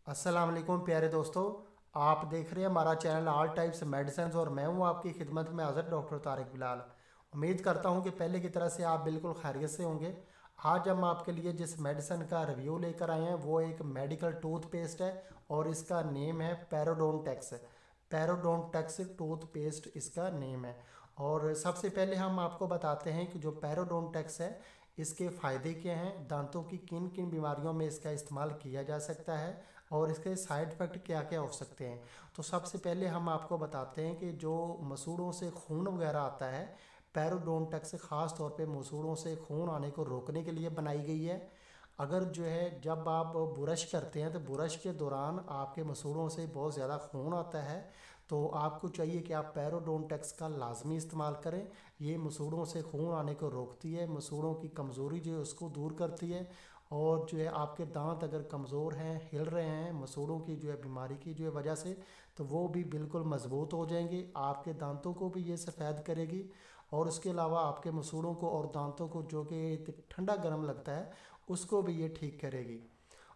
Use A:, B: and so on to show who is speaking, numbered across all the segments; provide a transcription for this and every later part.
A: अस्सलाम वालेकुम प्यारे दोस्तों। आप देख रहे हैं हमारा चैनल ऑल टाइप्स मेडिसिन और मैं हूं आपकी खिदमत में हाज़िर डॉक्टर तारिक बिलाल। उम्मीद करता हूं कि पहले की तरह से आप बिल्कुल खैरियत से होंगे। आज हम आपके लिए जिस मेडिसिन का रिव्यू लेकर आए हैं वो एक मेडिकल टूथपेस्ट है और इसका नेम है पैरोडोनटेक्स। पैरोडोनटेक्स टूथपेस्ट इसका नेम है। और सबसे पहले हम आपको बताते हैं कि जो पैरोडोनटेक्स है इसके फ़ायदे क्या हैं, दांतों की किन किन बीमारियों में इसका इस्तेमाल किया जा सकता है और इसके साइड इफ़ेक्ट क्या क्या हो सकते हैं। तो सबसे पहले हम आपको बताते हैं कि जो मसूड़ों से खून वगैरह आता है, पैरोडोनटेक्स ख़ास तौर पे मसूड़ों से खून आने को रोकने के लिए बनाई गई है। अगर जो है जब आप ब्रश करते हैं तो ब्रश के दौरान आपके मसूड़ों से बहुत ज़्यादा खून आता है, तो आपको चाहिए कि आप पैरोडोनटेक्स का लाजमी इस्तेमाल करें। ये मसूड़ों से खून आने को रोकती है, मसूड़ों की कमज़ोरी जो है उसको दूर करती है। और जो है आपके दांत अगर कमज़ोर हैं, हिल रहे हैं मसूड़ों की जो है बीमारी की जो है वजह से, तो वो भी बिल्कुल मज़बूत हो जाएंगे। आपके दांतों को भी ये सफ़ेद करेगी और उसके अलावा आपके मसूड़ों को और दांतों को जो कि ठंडा गर्म लगता है उसको भी ये ठीक करेगी।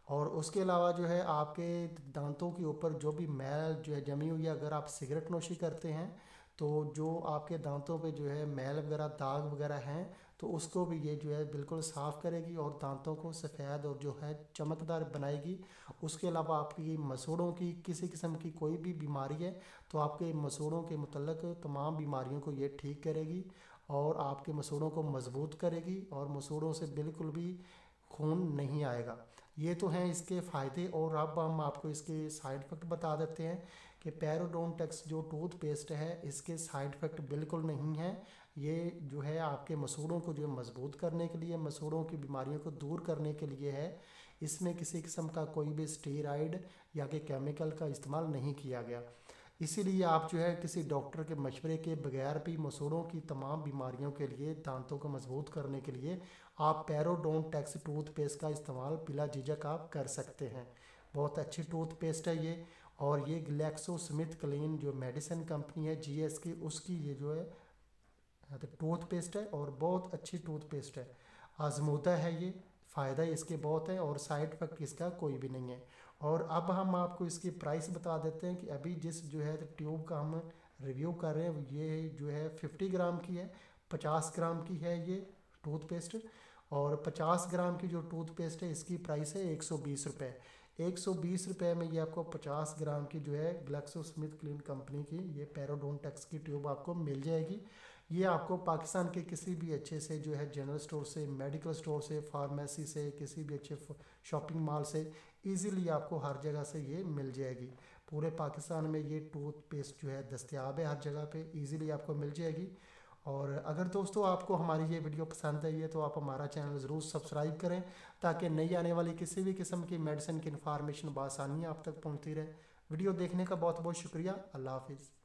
A: और उसके अलावा जो है आपके दांतों के ऊपर जो भी मैल जो है जमी हुई है, अगर आप सिगरेट नोशी करते हैं तो जो आपके दांतों पे जो है मैल वगैरह दाग वगैरह हैं तो उसको भी ये जो है बिल्कुल साफ़ करेगी और दांतों को सफ़ेद और जो है चमकदार बनाएगी। उसके अलावा आपकी मसूड़ों की किसी किस्म की कोई भी बीमारी है तो आपके मसूड़ों के मुतल्लक तमाम बीमारियों को ये ठीक करेगी और आपके मसूड़ों को मजबूत करेगी और मसूड़ों से बिल्कुल भी खून नहीं आएगा। ये तो हैं इसके फ़ायदे। और अब हम आपको इसके साइड इफ़ेक्ट बता देते हैं कि पैरोडोनटेक्स जो टूथपेस्ट है इसके साइड इफ़ेक्ट बिल्कुल नहीं हैं। ये जो है आपके मसूड़ों को जो है मजबूत करने के लिए, मसूड़ों की बीमारियों को दूर करने के लिए है। इसमें किसी किस्म का कोई भी स्टेरॉइड या कि केमिकल का इस्तेमाल नहीं किया गया। इसीलिए आप जो है किसी डॉक्टर के मशवरे के बगैर भी मसूड़ों की तमाम बीमारियों के लिए, दांतों को मजबूत करने के लिए आप पैरोडोनटेक्स टूथपेस्ट का इस्तेमाल बिला झिझक आप कर सकते हैं। बहुत अच्छी टूथपेस्ट है ये। और ये ग्लैक्सो स्मिथ क्लीन जो मेडिसिन कंपनी है जीएस की, उसकी ये जो है तो टूथपेस्ट है और बहुत अच्छी टूथपेस्ट है। आजमूदा है ये, फ़ायदा इसके बहुत है और साइड इफ़ेक्ट इसका कोई भी नहीं है। और अब हम आपको इसकी प्राइस बता देते हैं कि अभी जिस जो है ट्यूब का हम रिव्यू कर रहे हैं ये जो है 50 ग्राम की है, 50 ग्राम की है ये टूथपेस्ट। और 50 ग्राम की जो टूथपेस्ट है इसकी प्राइस है 120 रुपये। 120 रुपये में ये आपको 50 ग्राम की जो है ग्लैक्सो स्मिथ क्लीन कंपनी की ये पैरोडोनटेक्स की ट्यूब आपको मिल जाएगी। ये आपको पाकिस्तान के किसी भी अच्छे से जो है जनरल स्टोर से, मेडिकल स्टोर से, फार्मेसी से, किसी भी अच्छे शॉपिंग मॉल से इजीली आपको हर जगह से ये मिल जाएगी। पूरे पाकिस्तान में ये टूथपेस्ट जो है दस्तयाब है, हर जगह पे इजीली आपको मिल जाएगी। और अगर दोस्तों आपको हमारी ये वीडियो पसंद आई है तो आप हमारा चैनल ज़रूर सब्सक्राइब करें ताकि नई आने वाली किसी भी किस्म की मेडिसिन की इन्फॉर्मेशन बआसानी आप तक पहुँचती रहे। वीडियो देखने का बहुत बहुत शुक्रिया। अल्लाह हाफिज़।